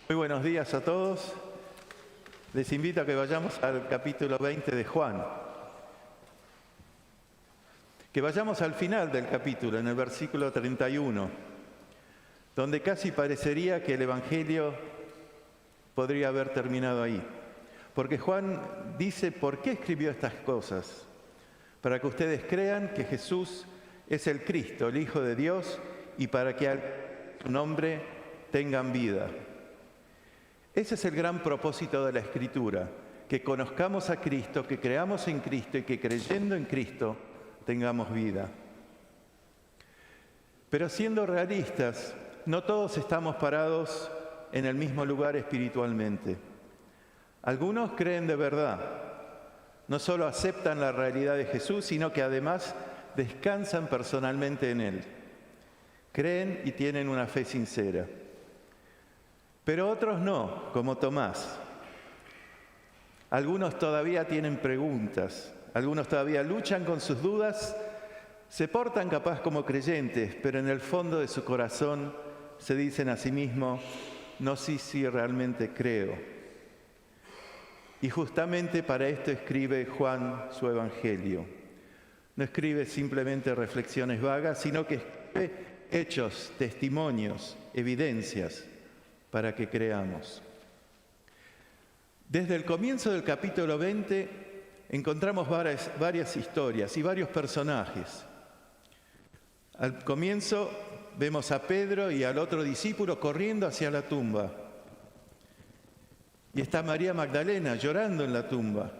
Muy buenos días a todos. Les invito a que vayamos al capítulo 20 de Juan. Que vayamos al final del capítulo, en el versículo 31, donde casi parecería que el Evangelio podría haber terminado ahí. Porque Juan dice por qué escribió estas cosas. Para que ustedes crean que Jesús es el Cristo, el Hijo de Dios, y para que al su nombre tengan vida. Ese es el gran propósito de la Escritura, que conozcamos a Cristo, que creamos en Cristo y que creyendo en Cristo tengamos vida. Pero siendo realistas, no todos estamos parados en el mismo lugar espiritualmente. Algunos creen de verdad, no solo aceptan la realidad de Jesús, sino que además descansan personalmente en Él. Creen y tienen una fe sincera. Pero otros no, como Tomás. Algunos todavía tienen preguntas, algunos todavía luchan con sus dudas, se portan capaz como creyentes, pero en el fondo de su corazón se dicen a sí mismos, no sé si realmente creo. Y justamente para esto escribe Juan su Evangelio. No escribe simplemente reflexiones vagas, sino que escribe hechos, testimonios, evidencias, para que creamos. Desde el comienzo del capítulo 20 encontramos varias historias y varios personajes. Al comienzo vemos a Pedro y al otro discípulo corriendo hacia la tumba. Y está María Magdalena llorando en la tumba.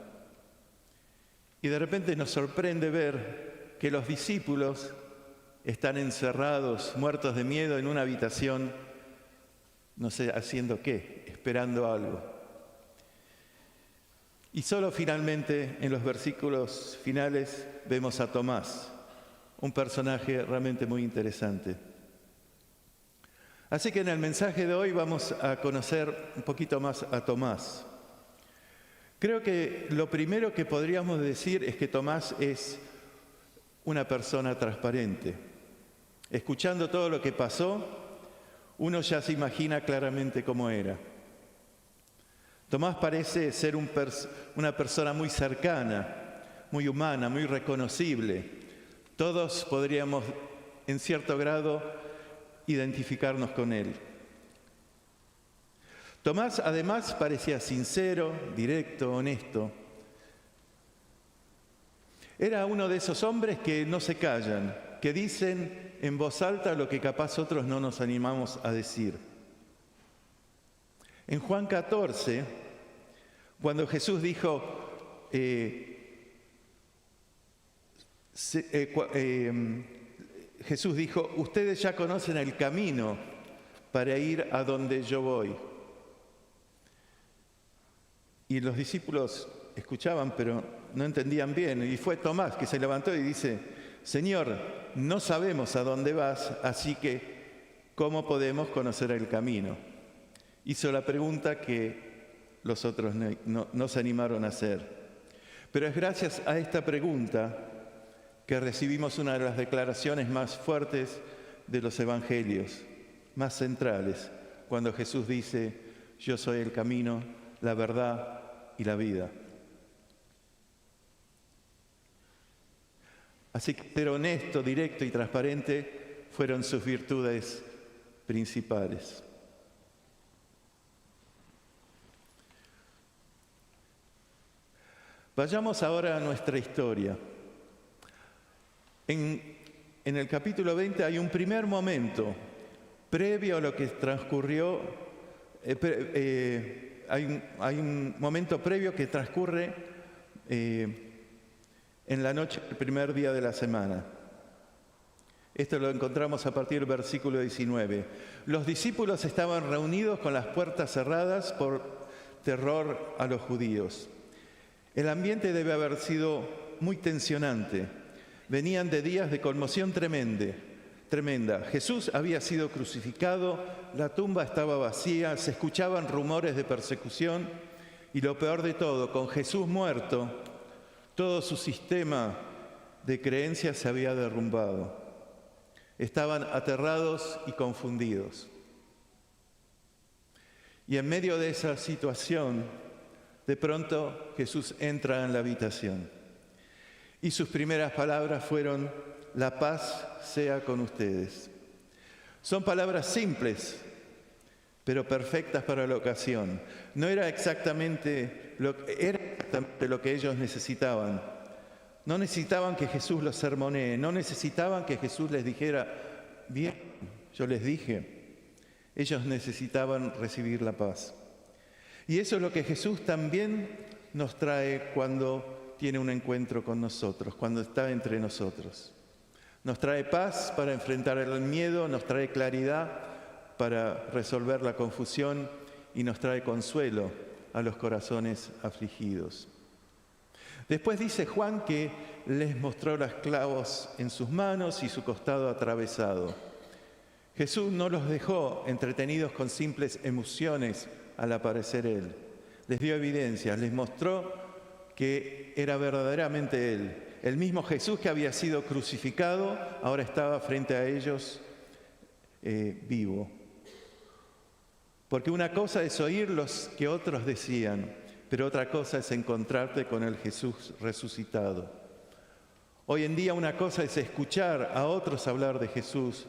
Y de repente nos sorprende ver que los discípulos están encerrados, muertos de miedo en una habitación, no sé, haciendo qué, esperando algo. Y solo finalmente, en los versículos finales, vemos a Tomás, un personaje realmente muy interesante. Así que en el mensaje de hoy vamos a conocer un poquito más a Tomás. Creo que lo primero que podríamos decir es que Tomás es una persona transparente. Escuchando todo lo que pasó, uno ya se imagina claramente cómo era. Tomás parece ser una persona muy cercana, muy humana, muy reconocible. Todos podríamos, en cierto grado, identificarnos con él. Tomás, además, parecía sincero, directo, honesto. Era uno de esos hombres que no se callan, que dicen en voz alta lo que capaz otros no nos animamos a decir. En Juan 14, cuando Jesús dijo, Jesús dijo, ustedes ya conocen el camino para ir a donde yo voy. Y los discípulos escuchaban, pero no entendían bien. Y fue Tomás que se levantó y dice, Señor, no sabemos a dónde vas, así que, ¿cómo podemos conocer el camino? Hizo la pregunta que los otros no se animaron a hacer. Pero es gracias a esta pregunta que recibimos una de las declaraciones más fuertes de los evangelios, más centrales, cuando Jesús dice, yo soy el camino, la verdad y la vida. Así que ser honesto, directo y transparente fueron sus virtudes principales. Vayamos ahora a nuestra historia. En el capítulo 20 hay un primer momento previo a lo que transcurrió, hay un momento previo que transcurre en la noche del primer día de la semana. Esto lo encontramos a partir del versículo 19. Los discípulos estaban reunidos con las puertas cerradas por terror a los judíos. El ambiente debe haber sido muy tensionante. Venían de días de conmoción tremenda. Jesús había sido crucificado, la tumba estaba vacía, se escuchaban rumores de persecución y lo peor de todo, con Jesús muerto, todo su sistema de creencias se había derrumbado. Estaban aterrados y confundidos. Y en medio de esa situación, de pronto Jesús entra en la habitación. Y sus primeras palabras fueron: la paz sea con ustedes. Son palabras simples, pero perfectas para la ocasión. No era exactamente lo que ellos necesitaban. No necesitaban que Jesús los sermonee, no necesitaban que Jesús les dijera: bien, yo les dije. Ellos necesitaban recibir la paz. Y eso es lo que Jesús también nos trae cuando tiene un encuentro con nosotros, cuando está entre nosotros. Nos trae paz para enfrentar el miedo, nos trae claridad para resolver la confusión y nos trae consuelo a los corazones afligidos. Después dice Juan que les mostró los clavos en sus manos y su costado atravesado. Jesús no los dejó entretenidos con simples emociones al aparecer Él. Les dio evidencias, les mostró que era verdaderamente Él. El mismo Jesús que había sido crucificado, ahora estaba frente a ellos vivo. Porque una cosa es oír los que otros decían, pero otra cosa es encontrarte con el Jesús resucitado. Hoy en día una cosa es escuchar a otros hablar de Jesús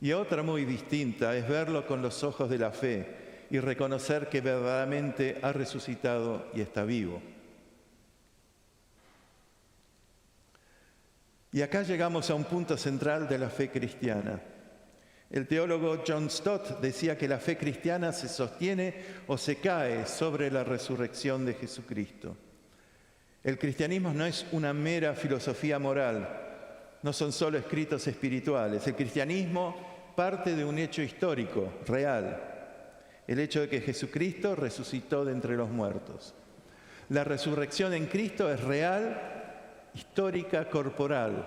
y otra muy distinta es verlo con los ojos de la fe y reconocer que verdaderamente ha resucitado y está vivo. Y acá llegamos a un punto central de la fe cristiana. El teólogo John Stott decía que la fe cristiana se sostiene o se cae sobre la resurrección de Jesucristo. El cristianismo no es una mera filosofía moral, no son solo escritos espirituales. El cristianismo parte de un hecho histórico, real, el hecho de que Jesucristo resucitó de entre los muertos. La resurrección en Cristo es real, histórica, corporal,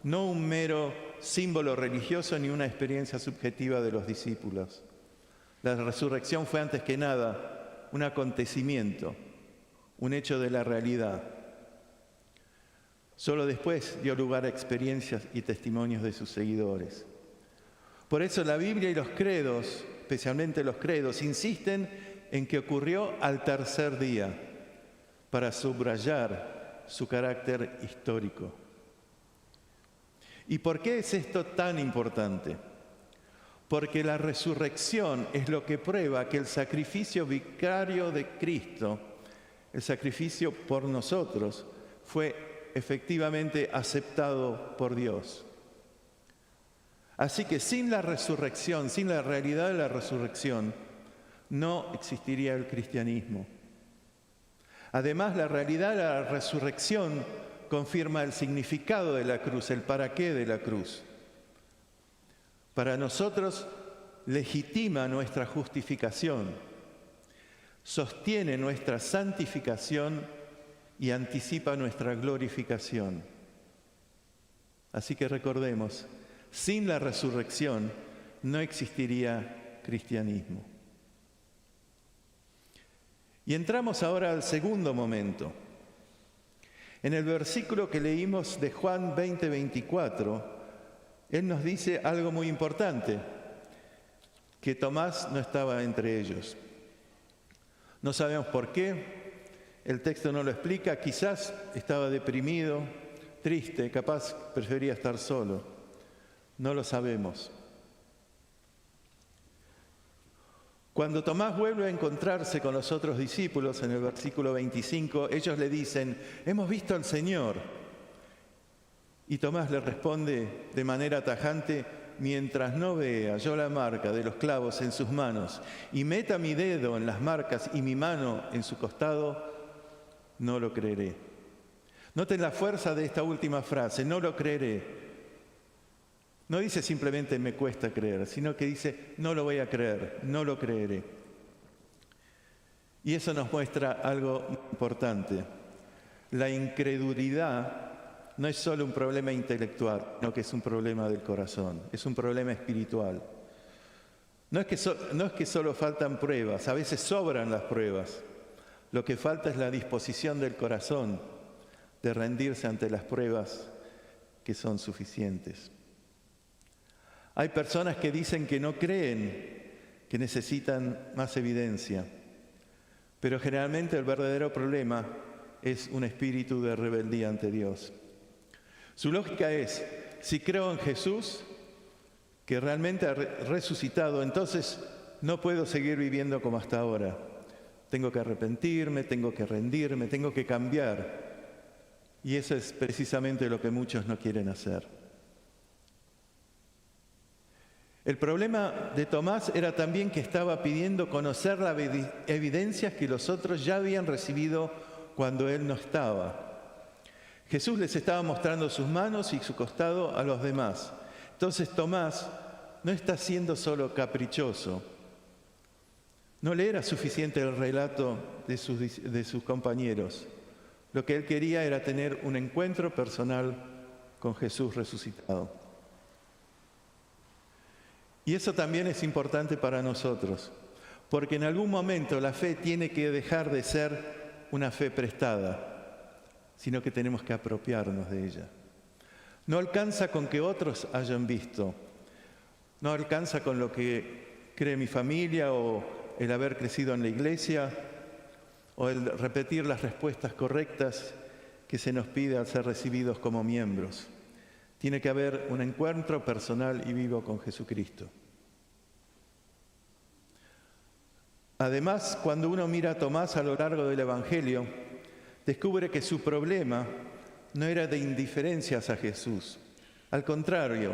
no un mero símbolo religioso ni una experiencia subjetiva de los discípulos. La resurrección fue antes que nada un acontecimiento, un hecho de la realidad. Solo después dio lugar a experiencias y testimonios de sus seguidores. Por eso la Biblia y los credos, especialmente los credos, insisten en que ocurrió al tercer día para subrayar su carácter histórico. ¿Y por qué es esto tan importante? Porque la resurrección es lo que prueba que el sacrificio vicario de Cristo, el sacrificio por nosotros, fue efectivamente aceptado por Dios. Así que sin la resurrección, sin la realidad de la resurrección, no existiría el cristianismo. Además, la realidad de la resurrección confirma el significado de la cruz, el para qué de la cruz. Para nosotros, legitima nuestra justificación, sostiene nuestra santificación y anticipa nuestra glorificación. Así que recordemos, sin la resurrección no existiría cristianismo. Y entramos ahora al segundo momento. En el versículo que leímos de Juan 20:24, él nos dice algo muy importante, que Tomás no estaba entre ellos. No sabemos por qué, el texto no lo explica, quizás estaba deprimido, triste, capaz prefería estar solo. No lo sabemos. Cuando Tomás vuelve a encontrarse con los otros discípulos, en el versículo 25, ellos le dicen: hemos visto al Señor. Y Tomás le responde de manera tajante: mientras no vea yo la marca de los clavos en sus manos y meta mi dedo en las marcas y mi mano en su costado, no lo creeré. Noten la fuerza de esta última frase: no lo creeré. No dice simplemente me cuesta creer, sino que dice no lo voy a creer, no lo creeré. Y eso nos muestra algo importante. La incredulidad no es solo un problema intelectual, sino que es un problema del corazón, es un problema espiritual. No es que solo faltan pruebas, a veces sobran las pruebas. Lo que falta es la disposición del corazón de rendirse ante las pruebas que son suficientes. Hay personas que dicen que no creen que necesitan más evidencia. Pero generalmente el verdadero problema es un espíritu de rebeldía ante Dios. Su lógica es, si creo en Jesús, que realmente ha resucitado, entonces no puedo seguir viviendo como hasta ahora. Tengo que arrepentirme, tengo que rendirme, tengo que cambiar. Y eso es precisamente lo que muchos no quieren hacer. El problema de Tomás era también que estaba pidiendo conocer las evidencias que los otros ya habían recibido cuando él no estaba. Jesús les estaba mostrando sus manos y su costado a los demás. Entonces Tomás no está siendo solo caprichoso. No le era suficiente el relato de sus compañeros. Lo que él quería era tener un encuentro personal con Jesús resucitado. Y eso también es importante para nosotros, porque en algún momento la fe tiene que dejar de ser una fe prestada, sino que tenemos que apropiarnos de ella. No alcanza con que otros hayan visto, no alcanza con lo que cree mi familia o el haber crecido en la iglesia o el repetir las respuestas correctas que se nos pide al ser recibidos como miembros. Tiene que haber un encuentro personal y vivo con Jesucristo. Además, cuando uno mira a Tomás a lo largo del Evangelio, descubre que su problema no era de indiferencia hacia Jesús. Al contrario,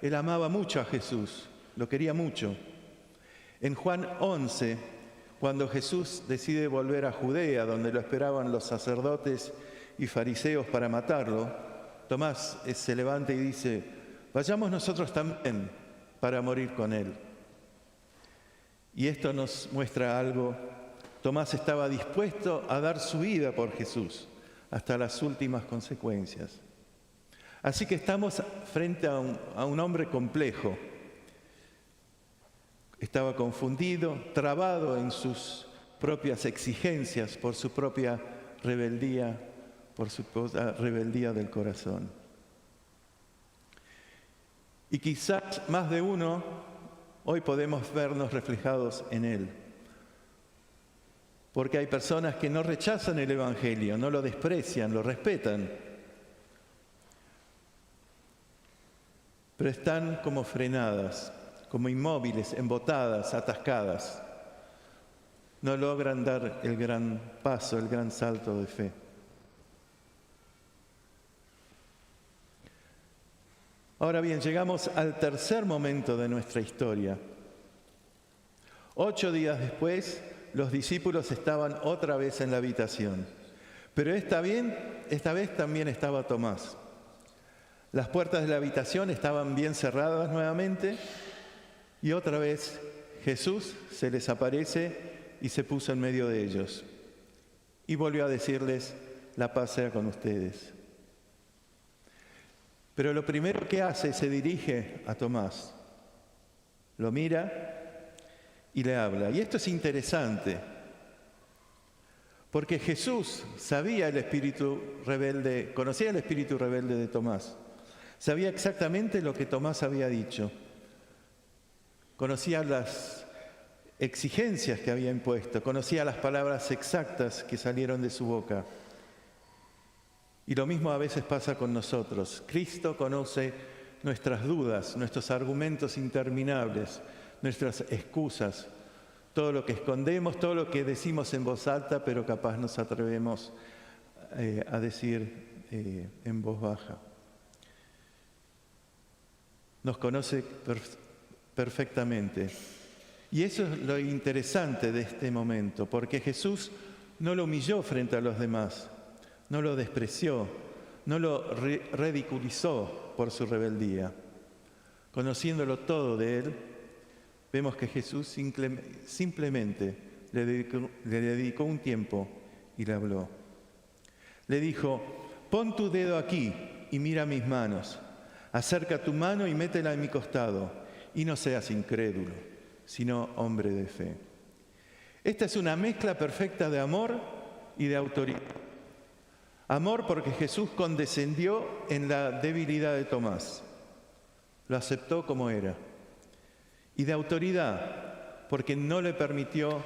él amaba mucho a Jesús, lo quería mucho. En Juan 11, cuando Jesús decide volver a Judea, donde lo esperaban los sacerdotes y fariseos para matarlo, Tomás se levanta y dice, vayamos nosotros también para morir con él. Y esto nos muestra algo. Tomás estaba dispuesto a dar su vida por Jesús hasta las últimas consecuencias. Así que estamos frente a un hombre complejo. Estaba confundido, trabado en sus propias exigencias por su propia rebeldía, por su rebeldía del corazón. Y quizás más de uno hoy podemos vernos reflejados en él. Porque hay personas que no rechazan el Evangelio, no lo desprecian, lo respetan. Pero están como frenadas, como inmóviles, embotadas, atascadas. No logran dar el gran paso, el gran salto de fe. Ahora bien, llegamos al tercer momento de nuestra historia. 8 días después, los discípulos estaban otra vez en la habitación. Pero esta vez también estaba Tomás. Las puertas de la habitación estaban bien cerradas nuevamente y otra vez Jesús se les aparece y se puso en medio de ellos. Y volvió a decirles, la paz sea con ustedes. Pero lo primero que hace, se dirige a Tomás, lo mira y le habla. Y esto es interesante, porque Jesús sabía el espíritu rebelde, conocía el espíritu rebelde de Tomás. Sabía exactamente lo que Tomás había dicho. Conocía las exigencias que había impuesto, conocía las palabras exactas que salieron de su boca. Y lo mismo a veces pasa con nosotros. Cristo conoce nuestras dudas, nuestros argumentos interminables, nuestras excusas, todo lo que escondemos, todo lo que decimos en voz alta, pero capaz nos atrevemos a decir en voz baja. Nos conoce perfectamente. Y eso es lo interesante de este momento, porque Jesús no lo humilló frente a los demás. No lo despreció, no lo ridiculizó por su rebeldía. Conociéndolo todo de él, vemos que Jesús simplemente le dedicó un tiempo y le habló. Le dijo, pon tu dedo aquí y mira mis manos. Acerca tu mano y métela en mi costado. Y no seas incrédulo, sino hombre de fe. Esta es una mezcla perfecta de amor y de autoridad. Amor porque Jesús condescendió en la debilidad de Tomás. Lo aceptó como era. Y de autoridad, porque no le permitió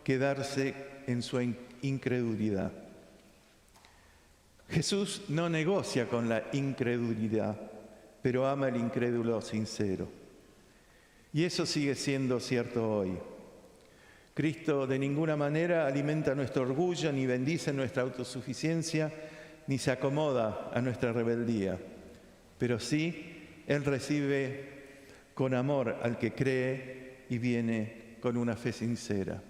quedarse en su incredulidad. Jesús no negocia con la incredulidad, pero ama al incrédulo sincero. Y eso sigue siendo cierto hoy. Cristo de ninguna manera alimenta nuestro orgullo, ni bendice nuestra autosuficiencia, ni se acomoda a nuestra rebeldía. Pero sí, Él recibe con amor al que cree y viene con una fe sincera.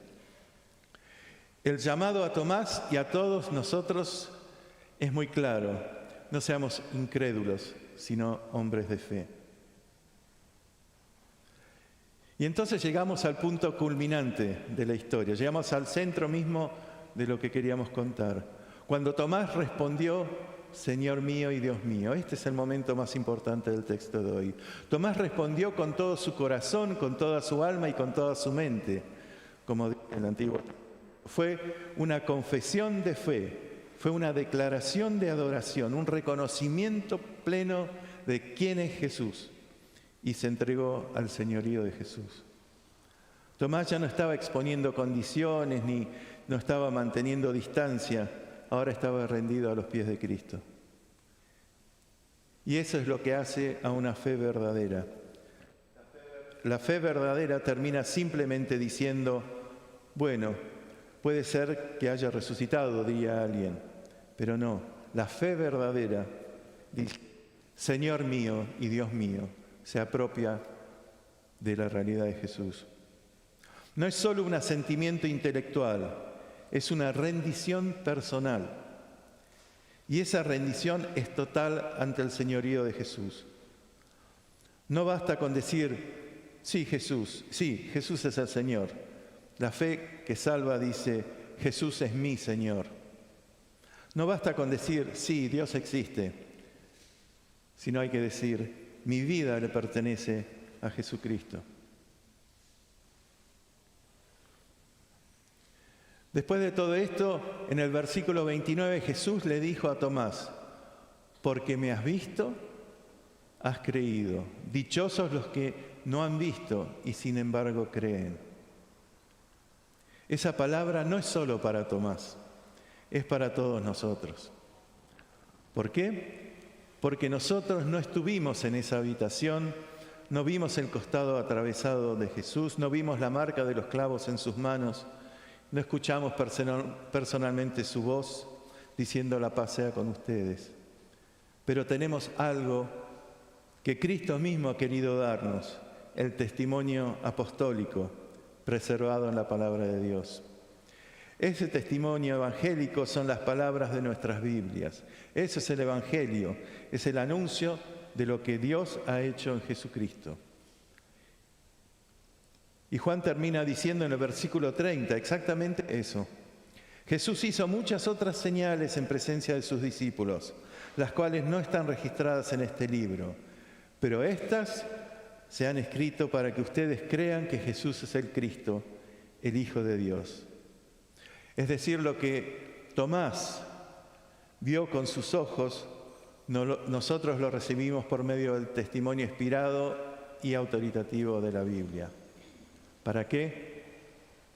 El llamado a Tomás y a todos nosotros es muy claro: no seamos incrédulos, sino hombres de fe. Y entonces llegamos al punto culminante de la historia, llegamos al centro mismo de lo que queríamos contar. Cuando Tomás respondió: Señor mío y Dios mío. Este es el momento más importante del texto de hoy. Tomás respondió con todo su corazón, con toda su alma y con toda su mente, como dice el Antiguo Testamento. Fue una confesión de fe, fue una declaración de adoración, un reconocimiento pleno de quién es Jesús, y se entregó al señorío de Jesús. Tomás ya no estaba exponiendo condiciones ni no estaba manteniendo distancia, ahora estaba rendido a los pies de Cristo. Y eso es lo que hace a una fe verdadera. La fe verdadera termina simplemente diciendo: bueno, puede ser que haya resucitado, diría alguien, pero no. La fe verdadera dice: Señor mío y Dios mío, se apropia de la realidad de Jesús. No es solo un asentimiento intelectual, es una rendición personal. Y esa rendición es total ante el señorío de Jesús. No basta con decir: sí, Jesús es el Señor. La fe que salva dice: Jesús es mi Señor. No basta con decir: sí, Dios existe, sino hay que decir: mi vida le pertenece a Jesucristo. Después de todo esto, en el versículo 29, Jesús le dijo a Tomás: porque me has visto, has creído. Dichosos los que no han visto y sin embargo creen. Esa palabra no es solo para Tomás, es para todos nosotros. ¿Por qué? Porque nosotros no estuvimos en esa habitación, no vimos el costado atravesado de Jesús, no vimos la marca de los clavos en sus manos, no escuchamos personalmente su voz diciendo: la paz sea con ustedes. Pero tenemos algo que Cristo mismo ha querido darnos: el testimonio apostólico preservado en la palabra de Dios. Ese testimonio evangélico son las palabras de nuestras Biblias. Ese es el Evangelio, es el anuncio de lo que Dios ha hecho en Jesucristo. Y Juan termina diciendo en el versículo 30 exactamente eso. Jesús hizo muchas otras señales en presencia de sus discípulos, las cuales no están registradas en este libro, pero estas se han escrito para que ustedes crean que Jesús es el Cristo, el Hijo de Dios. Es decir, lo que Tomás vio con sus ojos, nosotros lo recibimos por medio del testimonio inspirado y autoritativo de la Biblia. ¿Para qué?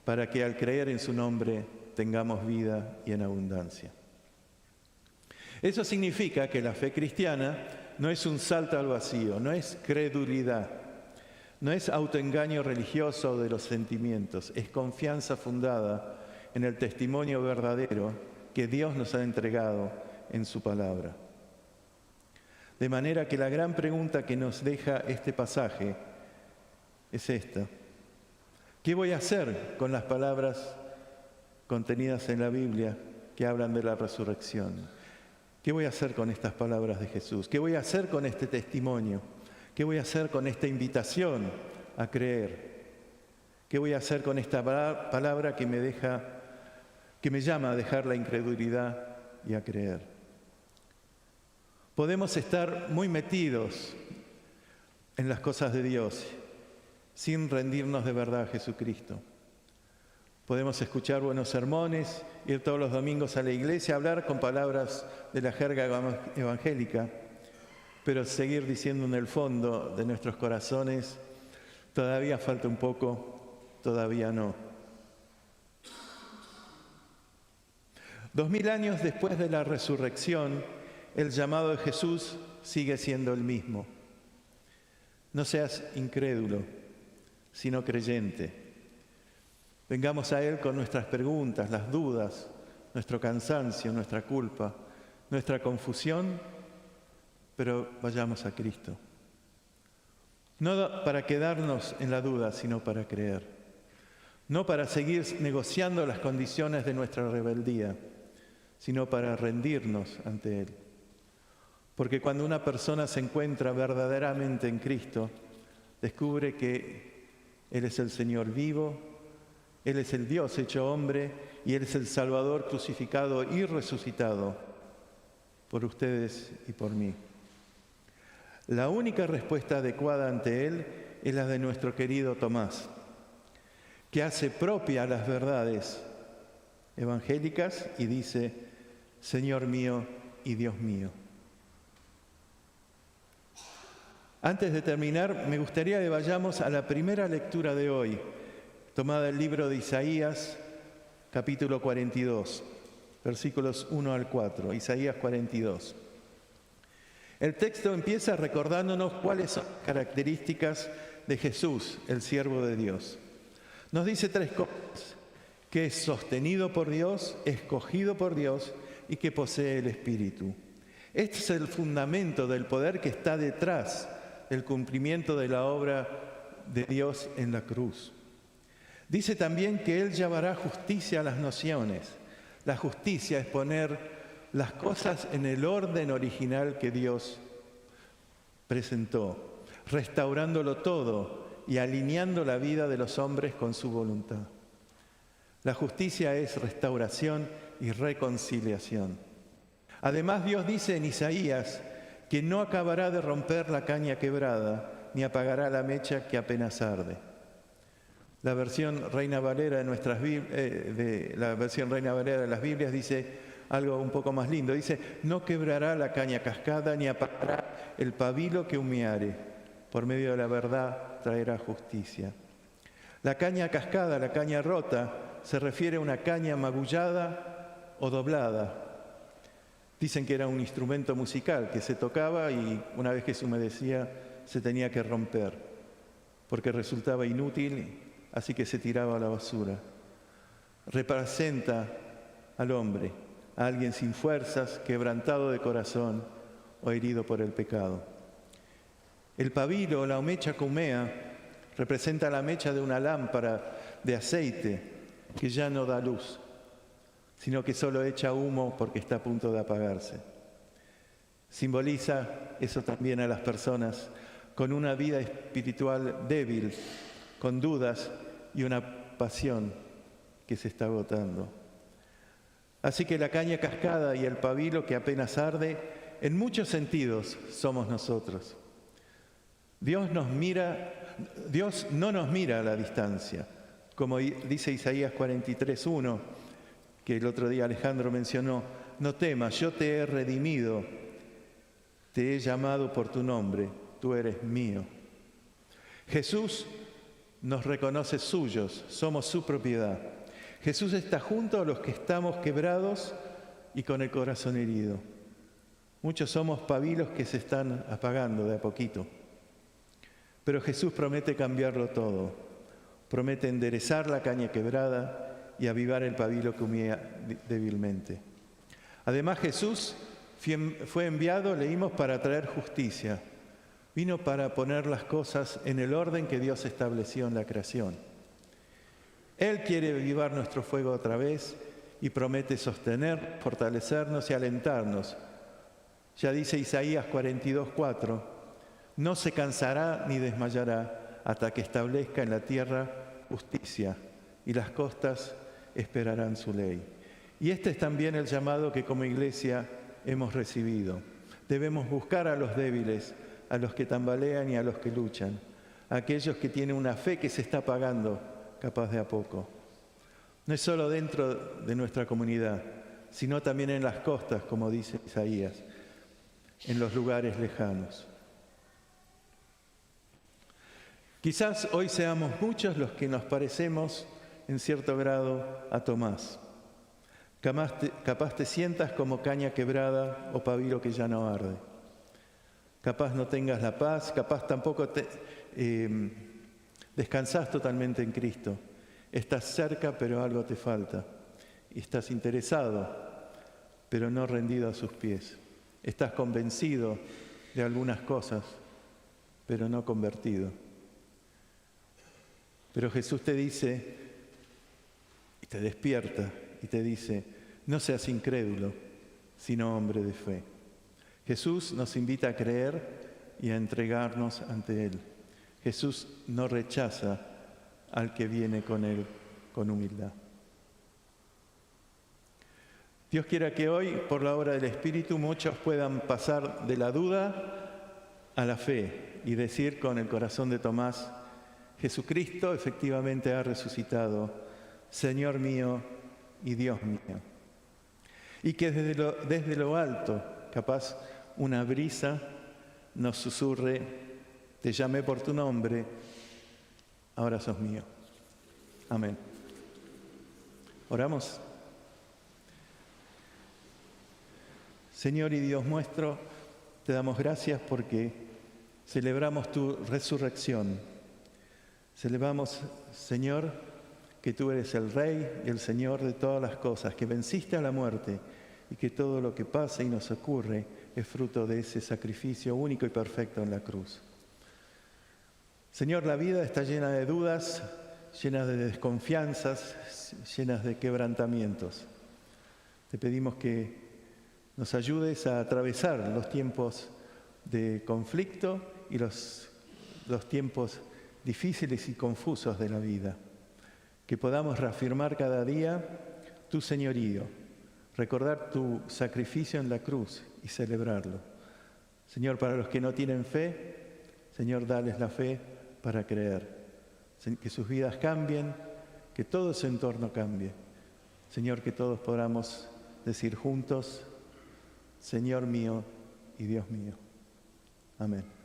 Para que al creer en su nombre tengamos vida y en abundancia. Eso significa que la fe cristiana no es un salto al vacío, no es credulidad, no es autoengaño religioso de los sentimientos, es confianza fundada en el testimonio verdadero que Dios nos ha entregado en su palabra. De manera que la gran pregunta que nos deja este pasaje es esta: ¿qué voy a hacer con las palabras contenidas en la Biblia que hablan de la resurrección? ¿Qué voy a hacer con estas palabras de Jesús? ¿Qué voy a hacer con este testimonio? ¿Qué voy a hacer con esta invitación a creer? ¿Qué voy a hacer con esta palabra que me llama a dejar la incredulidad y a creer? Podemos estar muy metidos en las cosas de Dios sin rendirnos de verdad a Jesucristo. Podemos escuchar buenos sermones, ir todos los domingos a la iglesia, hablar con palabras de la jerga evangélica, pero seguir diciendo en el fondo de nuestros corazones: todavía falta un poco todavía no. 2000 años después de la resurrección, el llamado de Jesús sigue siendo el mismo. No seas incrédulo, sino creyente. Vengamos a Él con nuestras preguntas, las dudas, nuestro cansancio, nuestra culpa, nuestra confusión, pero vayamos a Cristo. No para quedarnos en la duda, sino para creer. No para seguir negociando las condiciones de nuestra rebeldía, sino para rendirnos ante Él. Porque cuando una persona se encuentra verdaderamente en Cristo, descubre que Él es el Señor vivo, Él es el Dios hecho hombre y Él es el Salvador crucificado y resucitado por ustedes y por mí. La única respuesta adecuada ante Él es la de nuestro querido Tomás, que hace propia las verdades evangélicas y dice: Señor mío y Dios mío. Antes de terminar, me gustaría que vayamos a la primera lectura de hoy, tomada del libro de Isaías, capítulo 42, versículos 1 al 4, Isaías 42. El texto empieza recordándonos cuáles son las características de Jesús, el siervo de Dios. Nos dice 3 cosas: que es sostenido por Dios, escogido por Dios y que posee el Espíritu. Este es el fundamento del poder que está detrás del cumplimiento de la obra de Dios en la cruz. Dice también que Él llevará justicia a las naciones. La justicia es poner las cosas en el orden original que Dios presentó, restaurándolo todo y alineando la vida de los hombres con su voluntad. La justicia es restauración y reconciliación. Además, Dios dice en Isaías que no acabará de romper la caña quebrada, ni apagará la mecha que apenas arde. La versión Reina Valera de la versión Reina Valera de las Biblias dice algo un poco más lindo. Dice: no quebrará la caña cascada, ni apagará el pabilo que humeare. Por medio de la verdad traerá justicia. La caña cascada, la caña rota, se refiere a una caña magullada o doblada. Dicen que era un instrumento musical que se tocaba y una vez que se humedecía se tenía que romper, porque resultaba inútil, así que se tiraba a la basura. Representa al hombre, a alguien sin fuerzas, quebrantado de corazón o herido por el pecado. El pabilo o la mecha que humea representa la mecha de una lámpara de aceite que ya no da luz, sino que solo echa humo porque está a punto de apagarse. Simboliza eso también a las personas con una vida espiritual débil, con dudas y una pasión que se está agotando. Así que la caña cascada y el pabilo que apenas arde, en muchos sentidos somos nosotros. Dios no nos mira a la distancia, como dice Isaías 43:1, que el otro día Alejandro mencionó: no temas, yo te he redimido, te he llamado por tu nombre, tú eres mío. Jesús nos reconoce suyos, somos su propiedad. Jesús está junto a los que estamos quebrados y con el corazón herido. Muchos somos pabilos que se están apagando de a poquito. Pero Jesús promete cambiarlo todo. Promete enderezar la caña quebrada y avivar el pabilo que humea débilmente. Además, Jesús fue enviado, leímos, para traer justicia. Vino para poner las cosas en el orden que Dios estableció en la creación. Él quiere avivar nuestro fuego otra vez y promete sostener, fortalecernos y alentarnos. Ya dice Isaías 42:4, no se cansará ni desmayará hasta que establezca en la tierra justicia y las costas esperarán su ley. Y este es también el llamado que como iglesia hemos recibido. Debemos buscar a los débiles, a los que tambalean y a los que luchan, a aquellos que tienen una fe que se está apagando, capaz de a poco. No es solo dentro de nuestra comunidad, sino también en las costas, como dice Isaías, en los lugares lejanos. Quizás hoy seamos muchos los que nos parecemos en cierto grado a Tomás. Capaz te sientas como caña quebrada o pabilo que ya no arde. Capaz no tengas la paz, capaz tampoco descansás totalmente en Cristo. Estás cerca, pero algo te falta. Y estás interesado, pero no rendido a sus pies. Estás convencido de algunas cosas, pero no convertido. Pero Jesús te dice, y te despierta, y te dice, no seas incrédulo, sino hombre de fe. Jesús nos invita a creer y a entregarnos ante Él. Jesús no rechaza al que viene con Él con humildad. Dios quiera que hoy, por la obra del Espíritu, muchos puedan pasar de la duda a la fe y decir con el corazón de Tomás, Jesucristo efectivamente ha resucitado, Señor mío y Dios mío. Y que desde lo alto, capaz una brisa nos susurre, te llamé por tu nombre, ahora sos mío. Amén. Oramos. Señor y Dios nuestro, te damos gracias porque celebramos tu resurrección. Celebramos, Señor, que tú eres el Rey y el Señor de todas las cosas, que venciste a la muerte y que todo lo que pasa y nos ocurre es fruto de ese sacrificio único y perfecto en la cruz. Señor, la vida está llena de dudas, llena de desconfianzas, llenas de quebrantamientos. Te pedimos que nos ayudes a atravesar los tiempos de conflicto y los tiempos difíciles y confusos de la vida. Que podamos reafirmar cada día tu señorío, recordar tu sacrificio en la cruz y celebrarlo. Señor, para los que no tienen fe, Señor, dales la fe para creer. Que sus vidas cambien, que todo su entorno cambie. Señor, que todos podamos decir juntos, Señor mío y Dios mío. Amén.